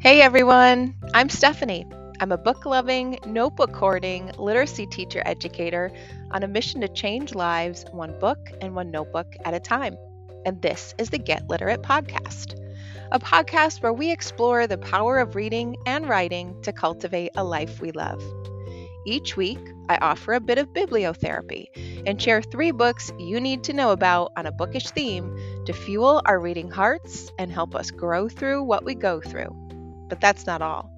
Hey everyone, I'm Stephanie. I'm a book loving, notebook hoarding literacy teacher educator on a mission to change lives one book and one notebook at a time. And this is the Get Literate podcast, a podcast where we explore the power of reading and writing to cultivate a life we love. Each week, I offer a bit of bibliotherapy and share 3 books you need to know about on a bookish theme to fuel our reading hearts and help us grow through what we go through. But that's not all.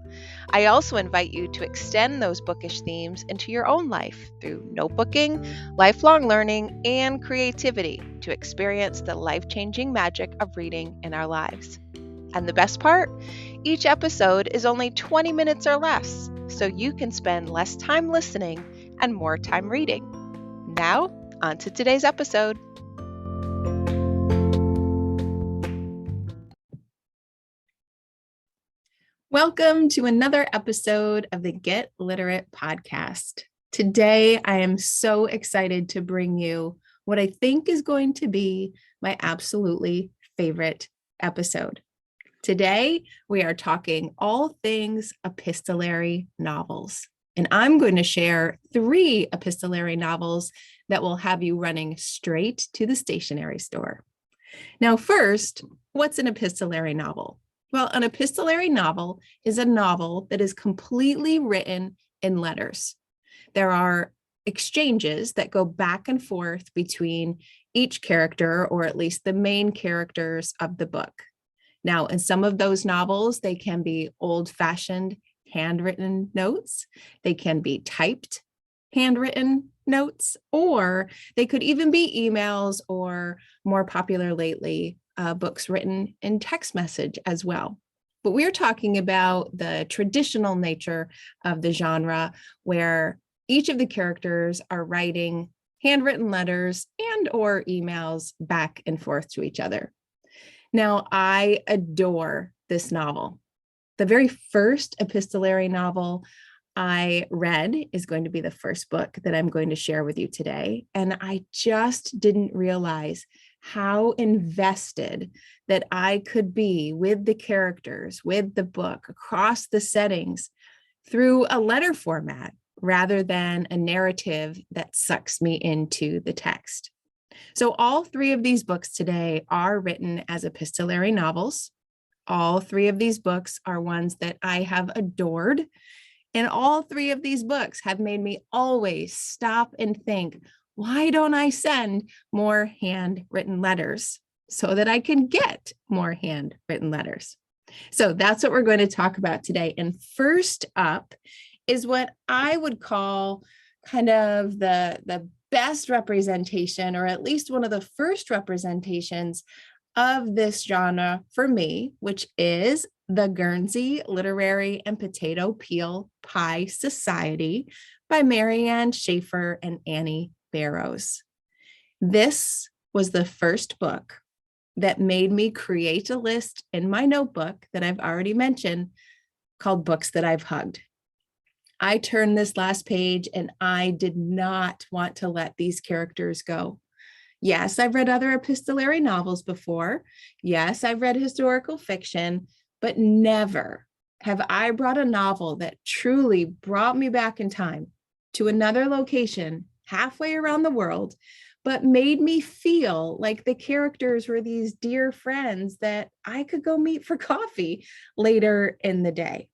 I also invite you to extend those bookish themes into your own life through notebooking, lifelong learning, and creativity to experience the life-changing magic of reading in our lives. And the best part? Each episode is only 20 minutes or less, so you can spend less time listening and more time reading. Now, on to today's episode. Welcome to another episode of the Get Literate podcast. Today, I am so excited to bring you what I think is going to be my absolutely favorite episode. Today, we are talking all things epistolary novels, and I'm going to share 3 epistolary novels that will have you running straight to the stationery store. Now, first, what's an epistolary novel? Well, an epistolary novel is a novel that is completely written in letters. There are exchanges that go back and forth between each character, or at least the main characters of the book. Now, in some of those novels, they can be old-fashioned handwritten notes. They can be typed handwritten notes, or they could even be emails, or more popular lately, books written in text message as well. But we're talking about the traditional nature of the genre, where each of the characters are writing handwritten letters and or emails back and forth to each other. Now, I adore this novel. The very first epistolary novel I read is going to be the first book that I'm going to share with you today. And I just didn't realize how invested that I could be with the characters, with the book, across the settings, through a letter format rather than a narrative that sucks me into the text. So all 3 of these books today are written as epistolary novels. All 3 of these books are ones that I have adored. And all 3 of these books have made me always stop and think, why don't I send more handwritten letters so that I can get more handwritten letters? So that's what we're going to talk about today. And first up is what I would call kind of the best representation, or at least one of the first representations of this genre for me, which is the Guernsey Literary and Potato Peel Pie Society by Marianne Schaefer and Annie Barrows. This was the first book that made me create a list in my notebook that I've already mentioned called Books That I've Hugged. I turned this last page and I did not want to let these characters go. Yes, I've read other epistolary novels before. Yes, I've read historical fiction, but never have I brought a novel that truly brought me back in time to another location halfway around the world, but made me feel like the characters were these dear friends that I could go meet for coffee later in the day.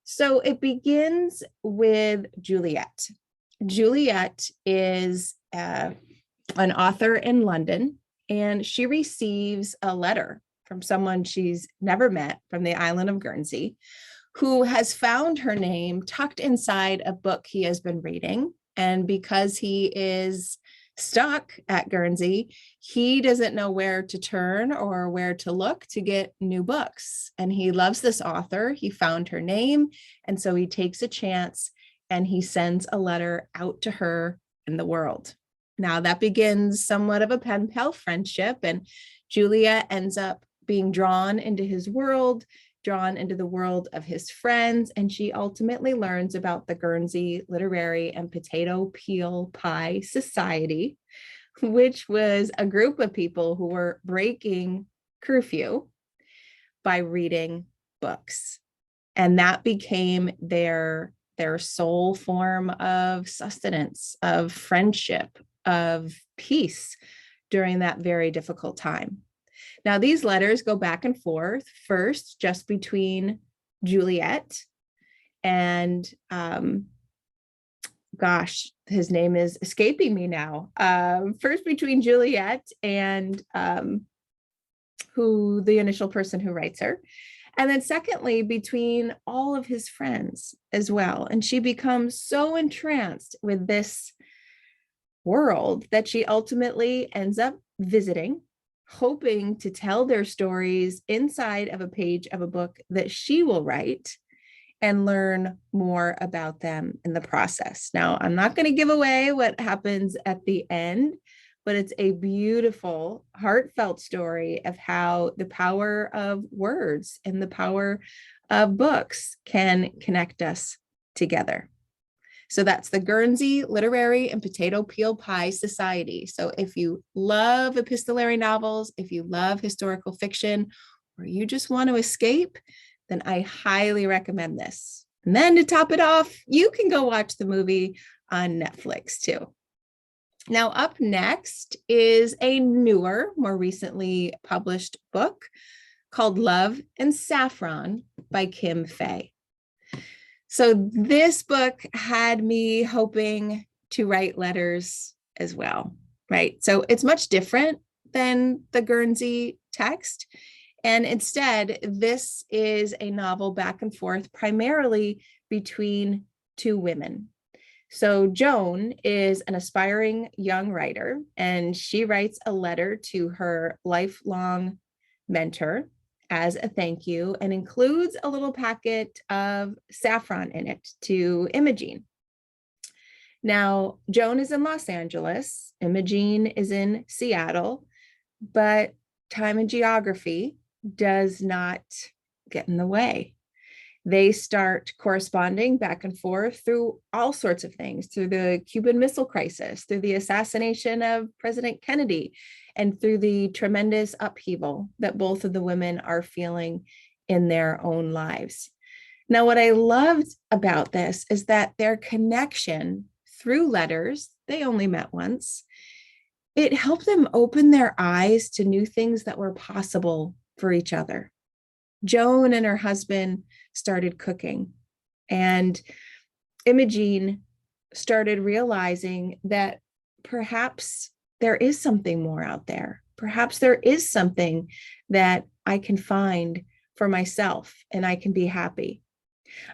So it begins with Juliet. Juliet is an author in London, and she receives a letter from someone she's never met from the island of Guernsey, who has found her name tucked inside a book he has been reading. And because he is stuck at Guernsey, he doesn't know where to turn or where to look to get new books. And he loves this author. He found her name. And so he takes a chance and he sends a letter out to her in the world. Now that begins somewhat of a pen pal friendship, and Julia ends up being drawn into his world, drawn into the world of his friends, and she ultimately learns about the Guernsey Literary and Potato Peel Pie Society, which was a group of people who were breaking curfew by reading books. And that became their sole form of sustenance, of friendship, of peace during that very difficult time. Now, these letters go back and forth, first just between Juliet and, gosh, his name is escaping me now. First between Juliet and who the initial person who writes her. And then secondly, between all of his friends as well. And she becomes so entranced with this world that she ultimately ends up visiting, hoping to tell their stories inside of a page of a book that she will write and learn more about them in the process. Now, I'm not going to give away what happens at the end, but it's a beautiful, heartfelt story of how the power of words and the power of books can connect us together. So that's the Guernsey Literary and Potato Peel Pie Society. So if you love epistolary novels, if you love historical fiction, or you just want to escape, then I highly recommend this. And then to top it off, you can go watch the movie on Netflix too. Now, up next is a newer, more recently published book called Love and Saffron by Kim Fay. So this book had me hoping to write letters as well, right? So it's much different than the Guernsey text. And instead, this is a novel back and forth primarily between two women. So Joan is an aspiring young writer, and she writes a letter to her lifelong mentor as a thank you and includes a little packet of saffron in it to Imogene. Now, Joan is in Los Angeles, Imogene is in Seattle, but time and geography does not get in the way. They start corresponding back and forth through all sorts of things, through the Cuban Missile Crisis, through the assassination of President Kennedy, and through the tremendous upheaval that both of the women are feeling in their own lives. Now, what I loved about this is that their connection through letters, they only met once, it helped them open their eyes to new things that were possible for each other. Joan and her husband started cooking, and Imogene started realizing that perhaps there is something more out there. Perhaps there is something that I can find for myself and I can be happy.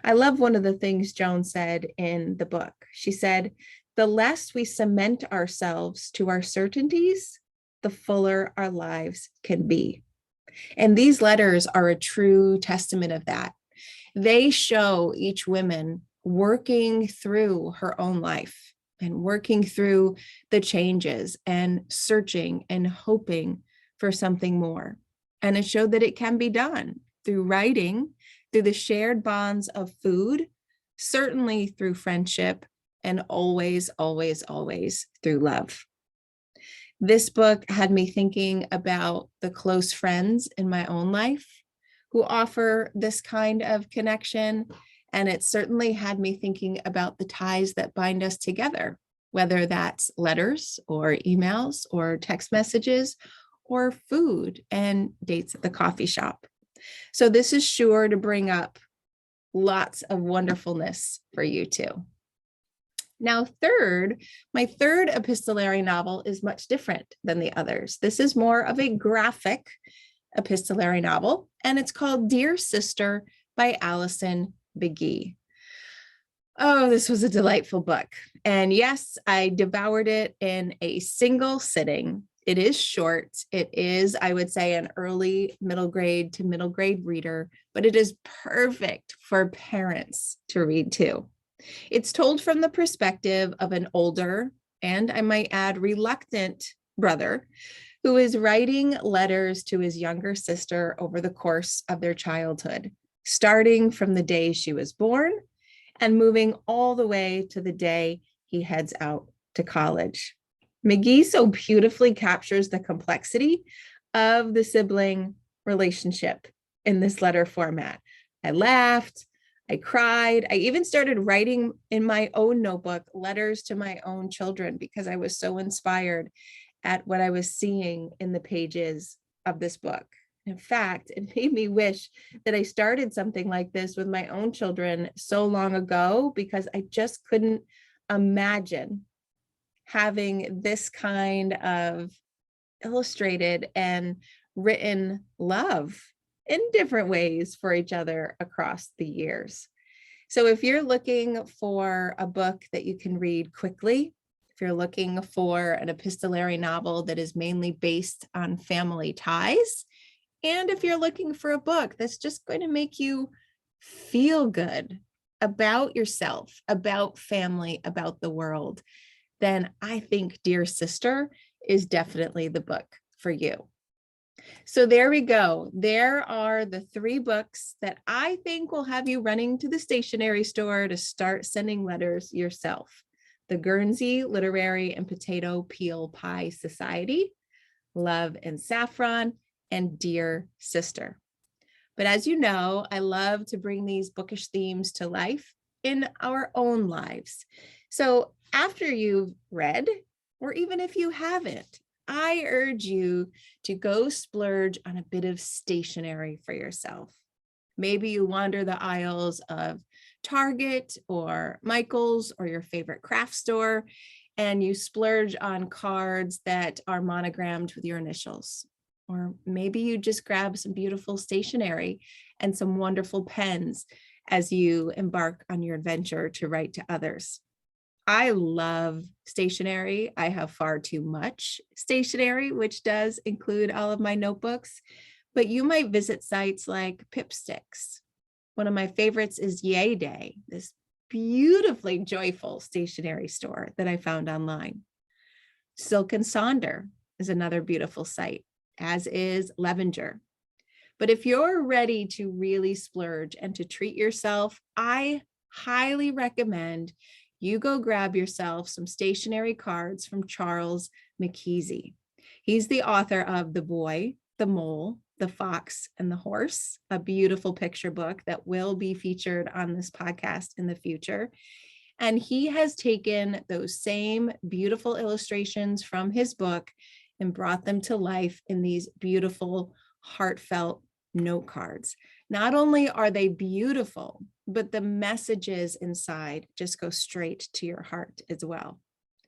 I love one of the things Joan said in the book. She said, "The less we cement ourselves to our certainties, the fuller our lives can be." And these letters are a true testament of that. They show each woman working through her own life and working through the changes and searching and hoping for something more. And it showed that it can be done through writing, through the shared bonds of food, certainly through friendship, and always, always, always through love. This book had me thinking about the close friends in my own life who offer this kind of connection. And it certainly had me thinking about the ties that bind us together, whether that's letters or emails or text messages or food and dates at the coffee shop. So this is sure to bring up lots of wonderfulness for you too. Now, my third epistolary novel is much different than the others. This is more of a graphic epistolary novel, and it's called Dear Sister by Alison Begee. Oh, this was a delightful book. And yes, I devoured it in a single sitting. It is short. It is, I would say, an early middle grade to middle grade reader, but it is perfect for parents to read too. It's told from the perspective of an older, and I might add, reluctant brother who is writing letters to his younger sister over the course of their childhood, starting from the day she was born and moving all the way to the day he heads out to college. Begee so beautifully captures the complexity of the sibling relationship in this letter format, I laughed, I cried. I even started writing in my own notebook letters to my own children because I was so inspired at what I was seeing in the pages of this book. In fact, it made me wish that I started something like this with my own children so long ago, because I just couldn't imagine having this kind of illustrated and written love in different ways for each other across the years. So if you're looking for a book that you can read quickly, if you're looking for an epistolary novel that is mainly based on family ties, and if you're looking for a book that's just going to make you feel good about yourself, about family, about the world, then I think Dear Sister is definitely the book for you. So there we go. There are the 3 books that I think will have you running to the stationery store to start sending letters yourself. The Guernsey Literary and Potato Peel Pie Society, Love and Saffron, and Dear Sister. But as you know, I love to bring these bookish themes to life in our own lives. So after you've read, or even if you haven't, I urge you to go splurge on a bit of stationery for yourself. Maybe you wander the aisles of Target or Michael's or your favorite craft store, and you splurge on cards that are monogrammed with your initials. Or maybe you just grab some beautiful stationery and some wonderful pens as you embark on your adventure to write to others. I love stationery. I have far too much stationery, which does include all of my notebooks, but you might visit sites like Pipsticks. One of my favorites is Yay Day, this beautifully joyful stationery store that I found online. Silk and Sonder is another beautiful site, as is Levenger. But if you're ready to really splurge and to treat yourself, I highly recommend you go grab yourself some stationery cards from Charles McKeesy. He's the author of The Boy, the Mole, the Fox, and the Horse, a beautiful picture book that will be featured on this podcast in the future. And he has taken those same beautiful illustrations from his book and brought them to life in these beautiful, heartfelt note cards. Not only are they beautiful, but the messages inside just go straight to your heart as well.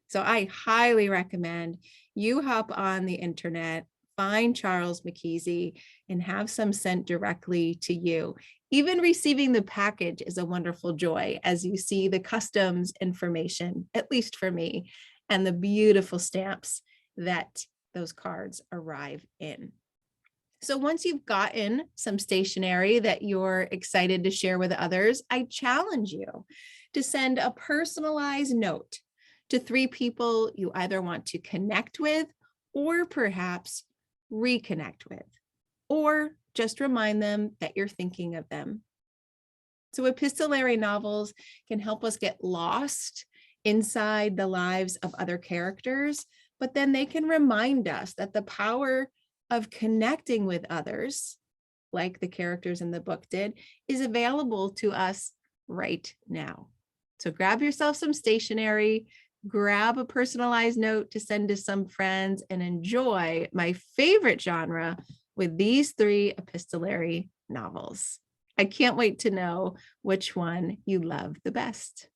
So I highly recommend you hop on the internet, find Charles McKeesy, and have some sent directly to you. Even receiving the package is a wonderful joy as you see the customs information, at least for me, and the beautiful stamps that those cards arrive in. So once you've gotten some stationery that you're excited to share with others, I challenge you to send a personalized note to 3 people you either want to connect with or perhaps reconnect with, or just remind them that you're thinking of them. So epistolary novels can help us get lost inside the lives of other characters, but then they can remind us that the power of connecting with others, like the characters in the book did, is available to us right now. So grab yourself some stationery, grab a personalized note to send to some friends, and enjoy my favorite genre with these 3 epistolary novels. I can't wait to know which one you love the best.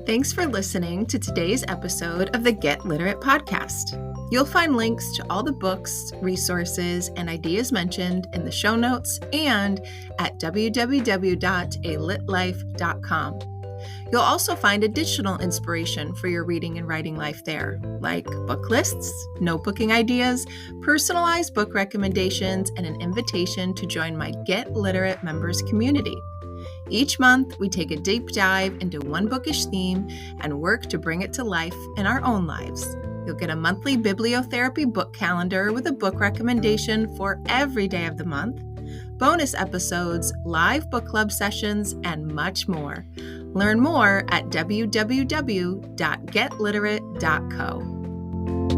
Thanks for listening to today's episode of the Get Literate podcast. You'll find links to all the books, resources, and ideas mentioned in the show notes and at www.alitlife.com. You'll also find additional inspiration for your reading and writing life there, like book lists, notebooking ideas, personalized book recommendations, and an invitation to join my Get Literate members community. Each month, we take a deep dive into one bookish theme and work to bring it to life in our own lives. You'll get a monthly bibliotherapy book calendar with a book recommendation for every day of the month, bonus episodes, live book club sessions, and much more. Learn more at www.getliterate.co.